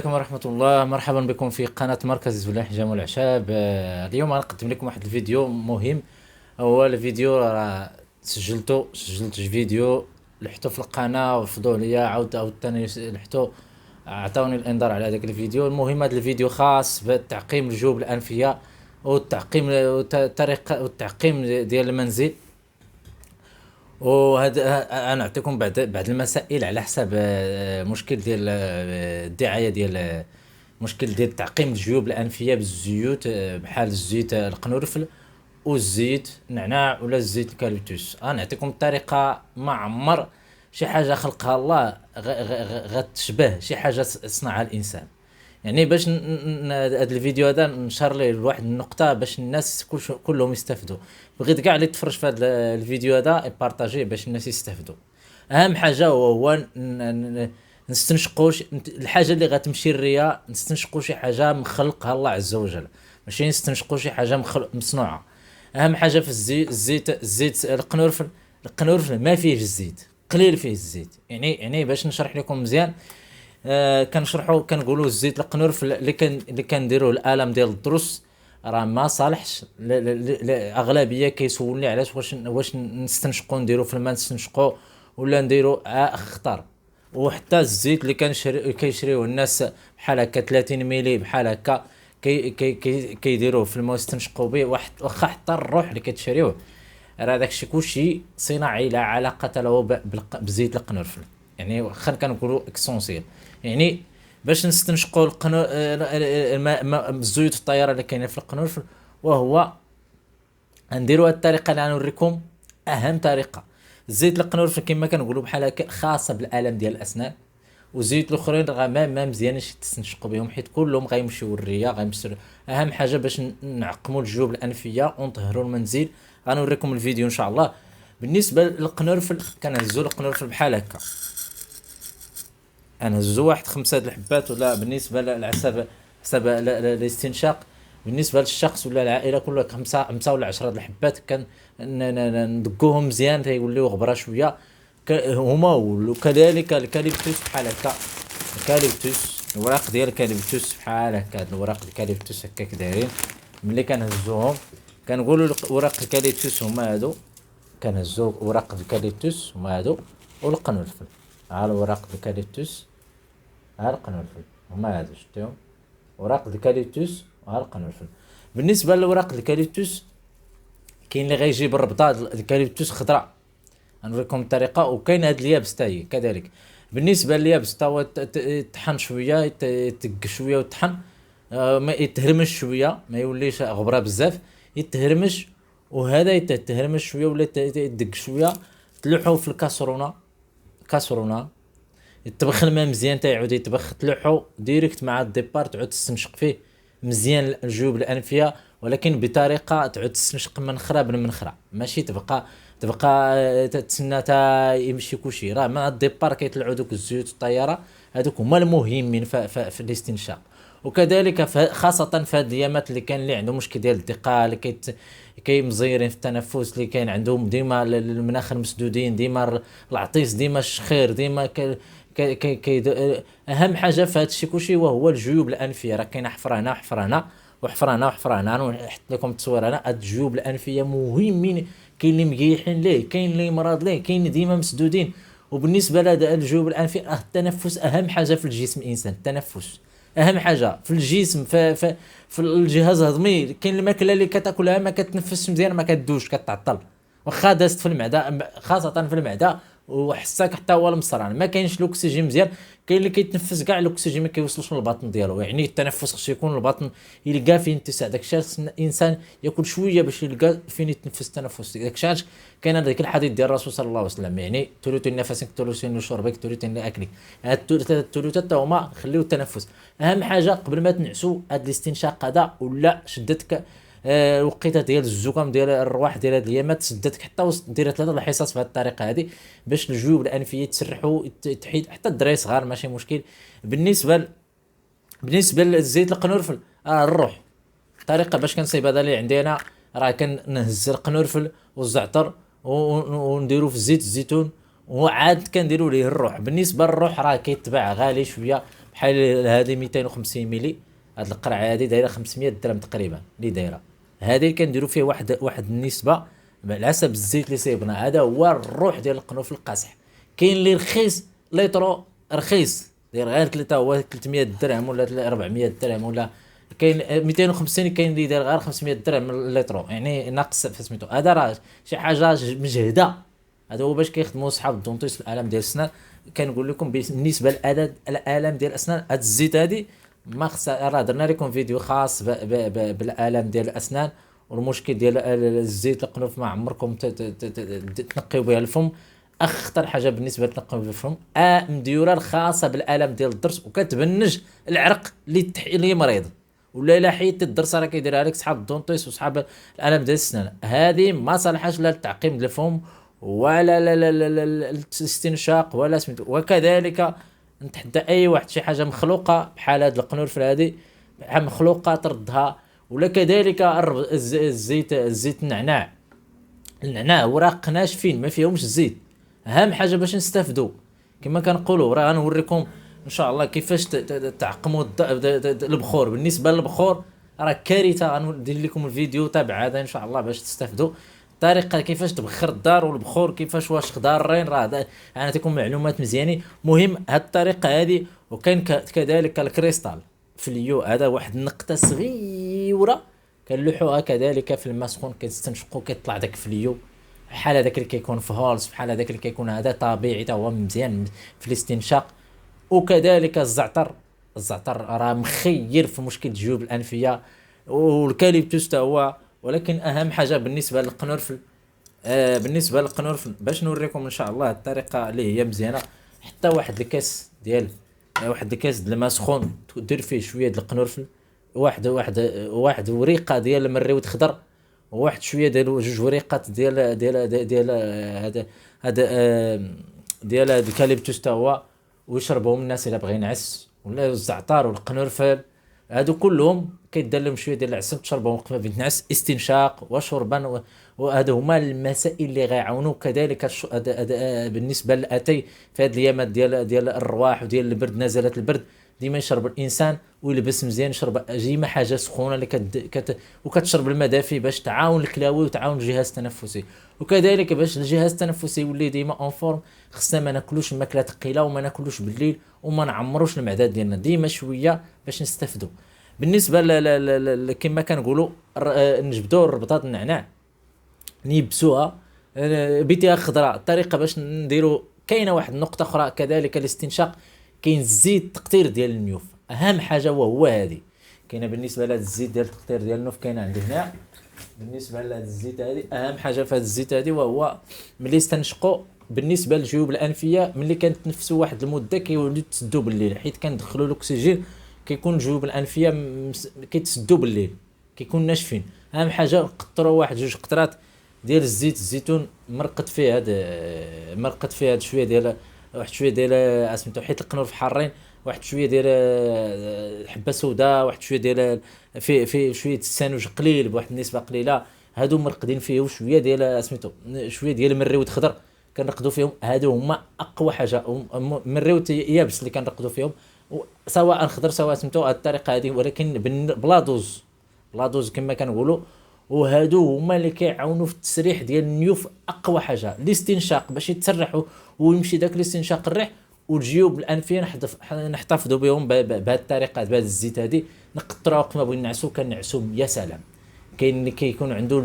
عليكم ورحمة الله، مرحبا بكم في قناة مركز الحجام والأعشاب. اليوم غنقدم لكم واحد الفيديو مهم. هو الفيديو راه سجلت فيديو لحتو في القناة وفضوا ليا عاود تاني لحتو عطاوني الانذار على هذاك الفيديو. المهم هذا الفيديو خاص بتعقيم الجيوب الأنفية والتعقيم والطريقة والتعقيم ديال المنزل. انا نعطيكم بعض المسائل على حسب مشكل ديال الدعايه ديال مشكل ديال تعقيم الجيوب الانفيه بالزيوت، بحال الزيت القنورفل والزيت النعناع ولا الزيت الكاليبتوس. نعطيكم الطريقه ما عمر شي حاجه خلقها الله غتشبه شي حاجه صنعها الانسان. يعني باش هذا الفيديو هذا نشر ليه لواحد النقطة باش الناس كلهم يستافدوا. بغيت كاع اللي تفرج في هذا الفيديو هذا يبارطاجيه باش الناس يستافدوا. اهم حاجة هو نستنشقوش الحاجة اللي غتمشي الرياء، نستنشقوا شي حاجة مخلقها الله عز وجل، ماشي نستنشقوا شي حاجة مصنوعة. اهم حاجة في الزيت القنورفل ما فيه الزيت، قليل فيه الزيت. يعني باش نشرح لكم مزيان، كنشرحوا كنقولوا الزيت القنورفل اللي كنديروه الالم ديال الضرس راه ما صالحش. اغلبيه كيسولني علاش واش نستنشقوا نديروا في الماء نستنشقوا ولا نديروا اخطر. وحتى الزيت اللي كيشريوه الناس بحال هكا 30 ملي بحال هكا كيديروه في الماء يستنشقوا به. واخا حتى الروح اللي كتشريوه راه داكشي كلشي صناعي لا علاقه له بزيت القنورفل. يعني واخا كنقولوا اكسونسيال، يعني باش نستنشقوا الزيوت الطياره اللي كاينه في القنورفل. وهو نديروا هذه الطريقه اللي غنوريكم. اهم طريقه زيت القنورفل كما كنقولوا بحال هكا خاصه بالالم ديال الاسنان، والزيوت الاخرين راه ما مزيانش تستنشقوا بهم حيت كلهم غيمشيو الريه غيمشيو. اهم حاجه باش نعقموا الجيوب الانفيه ونطهروا المنزل. غنوريكم الفيديو ان شاء الله. بالنسبه للقنورفل كنهزوا القنورفل بحال هكا، نهزوا واحد 5 الحبات. ولا بالنسبه للعصب حسب الاستنشاق، بالنسبه للشخص ولا العائله كلها 5 ولا 10 الحبات. ندقوهم مزيان تيوليو غبره شويه هما. وكذلك الكاليبتوس بحال هكا، الكاليبتوس الوراق ديال الكاليبتوس بحال هكا. هاد الوراق الكاليبتوس هكاك دايرين. ملي كنهزوهم كنقولوا وراق الكاليبتوس هما هادو، كنهزوا وراق الكاليبتوس هما هادو والقنفل. ها الوراق الكاليبتوس ها القنفل هما هادو، شفتيهم وراق الكاليبتوس وها القنفل. بالنسبه لوراق الكاليبتوس كاين اللي غيجيب الربطه الكاليبتوس خضراء، غنوريكم الطريقه. وكاين هاد اليابس حتى هي كذلك. بالنسبه لليابس تا هو يطحن شويه، يتق شويه ويطحن، ما يتهرمش شويه، ما يوليش غبره بزاف، يتهرمش. وهذا يتهرمش شويه ولا يدق شويه. تلوحو في كاسرونه يطبخ الماء مزيان تيعود يطبخ، تلوحو ديريكت مع الديبار تعود تستنشق فيه مزيان الجيوب الانفيه. ولكن بطريقه تعود تستنشق منخره بالمنخره، ماشي تبقى تتسنى تا يمشي كلشي. راه مع الديبار كيطلعوا دوك الزيوت الطياره، هذوك هما المهمين في الاستنشاق. وكذلك خاصه في هاد الايامات اللي كان اللي عنده مشكل ديال الدقه، اللي كي مزيرين في التنفس، اللي كاين عندهم ديما المناخير مسدودين، ديما العطيس، ديما الشخير، ديما اهم حاجه في هذا الشيء كلشي وهو الجيوب الانفيه. راه كاينه حفره هنا وحفره هنا وحفره هنا. نحط لكم التصوير هنا. هاد الجيوب الانفيه مهمين، كاين اللي مقيحين ليه، كاين اللي مرض ليه، كاين ديما مسدودين. وبالنسبه للجيوب الانفيه التنفس اهم حاجه في الجسم الانسان. التنفس اهم حاجه في الجسم، في الجهاز الهضمي. كاين الماكله اللي كتاكلها ما كتنفسش مزيان، ما كدوش، كتعطل. واخا دازت في المعده، خاصه في المعده وحساك حتى هو المصران ما كاينش الاكسجين مزيان. كاين اللي كيتنفس كاع الاكسجين ما كيوصلش للبطن ديالو. يعني التنفس خصو يكون البطن يلقى فين يتسع. داكشي الانسان ياكل شويه باش يلقى فين يتنفس التنفس. داكشي كاين هذاك الحديث ديال الرسول صلى الله عليه وسلم، يعني ثلث نفسك ثلث شربك ثلث لاكلك. هاد الثلثات هما خليو التنفس. اهم حاجه قبل ما تنعسوا هاد الاستنشاق هذا ولا شدتك الوقيته ديال الزكام ديال الرواح ديال هاد الايامات سدتك حتى وسط دير 3 الحصص بهذه الطريقه هذه باش الجيوب الانفيه يتسرحوا تحيد. حتى الدراري صغار ماشي مشكل. بالنسبه للزيت القنورفل الروح طريقه باش كنصايب هذا اللي عندي انا. راه كنهز القنورفل والزعتر ونديرو في زيت الزيتون وعاد كنديروا ليه الروح. بالنسبه للروح راه كيتباع غالي شويه بحال هذه 250 ملي، هاد القرعه هذه دايره 500 درهم تقريبا اللي دايره. هذه اللي كنديروا فيه واحد النسبه على حسب الزيت اللي صيبنا. هذا هو الروح ديال القنوف القاصح. كاين اللي رخيص، ليترو رخيص داير غير 3 هو 300 درهم ولا 400 درهم، ولا كاين 250، كاين اللي داير غير 500 درهم من الليترو، يعني ناقص في سميتو. هذا راه شي حاجه مجهده. هذا هو باش كيخدموا صحاب الدونتيس في الالم ديال السنان. كنقول لكم بالنسبه للالم الالم ديال الاسنان، هاد الزيت هادي ما خصها. راه درنا لكم فيديو خاص بالالم ديال الاسنان والمشكل ديال الزيت القنوف. ما عمركم تنقيو بها الفم. اخطر حاجه بالنسبه لتنقيو بها الفم مديوره الخاصه بالالم ديال الضرس، وكتبنج العرق اللي مريض. ولا الا حيدتي الضرس راه كيديرها لك صحاب الدونتيس وصحاب الالم ديال السنان. هذه ما صالحاش لا للتعقيم ديال الفم ولا لا الاستنشاق ولا سميتو. وكذلك نتحدى اي واحد شي حاجه مخلوقه بحال هاد القنورفل هذه مخلوقه تردها. ولا كذلك الزيت النعناع اوراق ناشفين ما فيهمش الزيت. اهم حاجه باش نستافدوا كما كنقولوا، راه غنوريكم ان شاء الله كيفاش تعقموا البخور. بالنسبه للبخور راه كارثه. غندير لكم الفيديو تابع هذا ان شاء الله باش تستافدوا الطريقه كيفاش تبخر الدار والبخور كيفاش، واش ضارين. راه انا تكون معلومات مزيانين. مهم هاد الطريقه هذه. وكاين كذلك الكريستال فليو، هذا واحد النقطه صغيره كنلوحوها كذلك في الماء سخون، كنستنشقوا كيطلع داك فليو بحال هذاك اللي كيكون في هولز، بحال هذاك اللي كيكون هذا طبيعي تا هو مزيان في الاستنشاق. وكذلك الزعتر راه مخير في مشكل الجيوب الانفيه، والكاليبتوس تا هو. ولكن اهم حاجه بالنسبه للقنورفل، بالنسبه للقنورفل باش نوريكم ان شاء الله الطريقه اللي هي مزيانه. حتى واحد الكاس ديال الماء سخون، دير فيه شويه ديال القنورفل، واحد وريقه ديال المريود خضر، وواحد شويه ديال جوج وريقات ديال ديال الكاليبتوس تا هو. ويشربهم الناس الا بغى ينعس. ولا الزعتر والقنفل هادو كلهم كيدير لهم شويه ديال العسل تشربهم قبل ما تنعس، استنشاق وشربا. وهادو هما المسائل اللي غيعاونوك. كذلك بالنسبه للاتي في هاد الايامات ديال الرواح وديال البرد، نزلات البرد، ديما يشرب الانسان ويلبس مزيان. يشرب ديما حاجه سخونه اللي وكتشرب الماء دافي باش تعاون الكلاوي وتعاون الجهاز التنفسي. وكذلك باش الجهاز التنفسي يولي ديما اون فورم، خصنا ما ناكلوش ماكله ثقيله وما ناكلوش بالليل وما نعمروش المعده ديالنا، ديما شويه باش نستافدوا. بالنسبه كما كنقولوا نجبدوا الربطات النعناع نيبسوها بيتها خضراء. الطريقه باش نديروا كاينه واحد النقطه اخرى كذلك الاستنشاق. كاين الزيت تقطير ديال النيوف، اهم حاجه هو هذه. كاينه بالنسبه لهذا الزيت ديال تقطير ديال النيوف كاينه عندي هنا. بالنسبه لهذا الزيت هذه اهم حاجه في هذا الزيت هذه وهو ملي استنشقوا بالنسبه للجيوب الانفيه. ملي كنتنفسوا واحد المده كيوليو تسدوا بالليل، حيت كندخلوا الاكسجين كيكون الجيوب الانفيه كيتسدوا بالليل، كيكون ناشفين. اهم حاجه نقطروا واحد جوج قطرات ديال الزيت الزيتون، مرقت فيه هذا شويه ديال واحد شويه ديال سميتو، حيت القنور في حارين. واحد شويه ديال حبه سوداء، واحد شويه ديال في شويه السانوج قليل بواحد النسبه قليله، هادو مرقدين فيه. وشويه ديال سميتو شويه ديال المريود خضر كنرقدوا فيهم. هادو هما اقوى حاجه. مريود يابس اللي كنرقدوا فيهم سواء خضر سواء سميتو هاد الطريقه هذه، ولكن بلا دوز كما كنقولوا. وهادو هما اللي كيعاونوا في التسريح ديال النيوف. اقوى حاجه الاستنشاق باش يتسرحوا ويمشي داك الاستنشاق الريح. والجيوب الانفيه نحتفظوا بهم بهذه الطريقه، بهذا الزيت هذه نقطروا وقت ما بغينا نعسوا كنعسوا يا سلام. كاين اللي كيكون عنده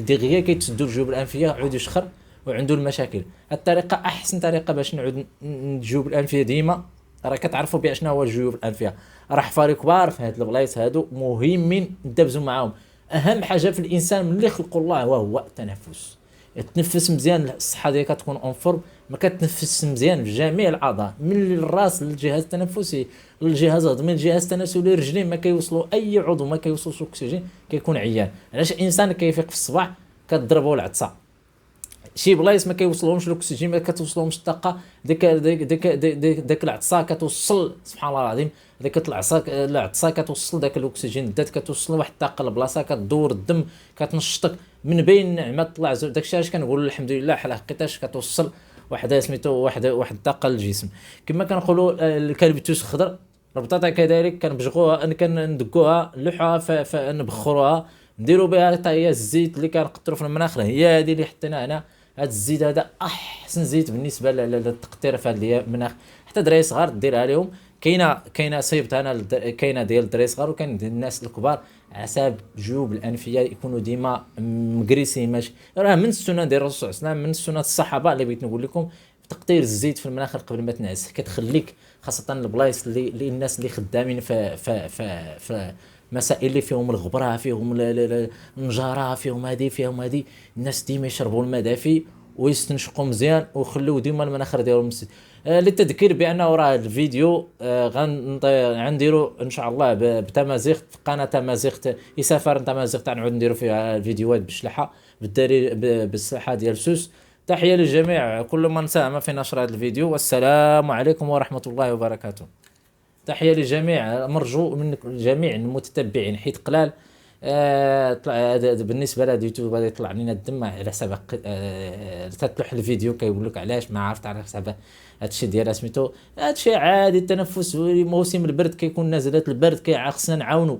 دغيا كيتسدوا الجيوب الانفيه عود يشخر وعنده المشاكل. الطريقه احسن طريقه باش نعود الجيوب الانفيه ديما، راه كتعرفوا بها شنو هو الجيوب الانفيه. راه حفاري كبار في هاد البلايص هادو مهمين ندبزوا معاهم. اهم حاجه في الانسان من اللي خلق الله وهو التنفس. تنفس مزيان الصحه ديالك تكون اون فورم. ما كتنفس مزيان في جميع الاعضاء من الراس للجهاز التنفسي للجهاز الهضمي للجهاز التناسلي للرجلين، ما كيوصلوا اي عضو ما كيوصلش الاكسجين كيكون عيان. علاش الانسان كيفيق في الصباح كتضربوا العطسه، شي بلايص ما كيوصلهمش الاكسجين، ما كتوصلهمش الطاقه، ديك العطسه كتوصل سبحان الله العظيم. ديك العطسه كتوصل داك الاكسجين الذات، كتوصل واحد الطاقه لبلاصه، كدور الدم، كتنشطك من بين نعمات طلع زول. داكشي علاش كنقول الحمد لله حقيقه كتوصل واحد سميتو واحد الطاقه للجسم. كما كنقولوا الكالبيتوس الخضر البطاطا كذلك كنبجغوها، كندقوها نلوحوها فنبخروها، نديرو بها حتى هي الزيت اللي كنقطرو في المناخ، هي هذه اللي حطينا هنا. هذا الزيت هذا احسن زيت بالنسبه للتقطير في هذا المناخ. حتى دراري صغار ديرها لهم. كاينه صيبت انا كاينه ديال الدراري صغار، وكاين ديال الناس الكبار، على الجيوب الانفيه يكونوا ديما مكريسين. ماشي راه من السنه ديال الرسول صلى الله عليه وسلم، من سنه الصحابه اللي بغيت نقول لكم، تقطير الزيت في المناخ قبل ما تنعس كتخليك، خاصه البلايص اللي الناس اللي خدامين في مسائل اللي فيهم الغبره، فيهم النجاره، فيهم هذه، الناس ديما يشربوا الماء دافي ويستنشقوا مزيان ويخليو ديما المناخير ديالهم مسد. للتذكير بانه راه الفيديو غنديرو ان شاء الله بتمازيغ في قناه تمازيغ، يسافر تمازيغ نعود نديرو فيها الفيديوهات بالشلحه بالداري بالسلحه ديال سوس. تحيه للجميع كل من ساهم في نشر هذا الفيديو، والسلام عليكم ورحمه الله وبركاته. تحيه للجميع، مرجو من جميع المتتبعين حيت قلال. بالنسبه لهذا اليوتيوب غادي يطلع لنا الدم على حساب تتلوح الفيديو كيقول لك علاش ما عرفت على حساب هادشي ديال سميتو. هادشي عادي، التنفس موسم البرد كيكون نازلات البرد، خصنا نعاونوا.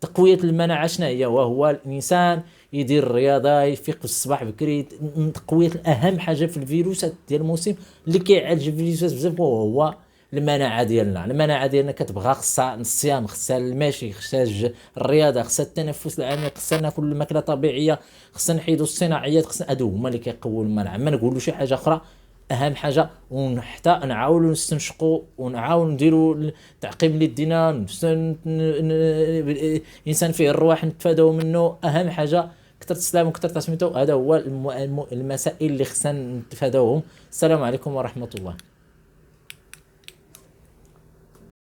تقويه المناعه شنو هي؟ وهو الانسان يدير الرياضه، يفيق في الصباح بكري. تقويه اهم حاجه في الفيروسات ديال الموسم اللي كيعالج الفيروسات بزاف وهو المناعه ديالنا كتبغى، خصها الصيام، خصها المشي، خصها الرياضه، خصها التنفس العميق، خصنا ناكل الماكله طبيعيه، خصنا نحيدوا الصناعيات، خصنا هادو هما اللي كيقووا المناعه. ما نقولوا شي حاجه اخرى. اهم حاجه وحتى نعاونوا نستنشقوا ونعاونوا نديروا التعقيم اللي دينا، الانسان فيه الرواح نتفاداو منه. اهم حاجه كثرة السلام وكثرة سميتو، هذا هو المسائل اللي خصنا نتفاداوهم. السلام عليكم ورحمه الله.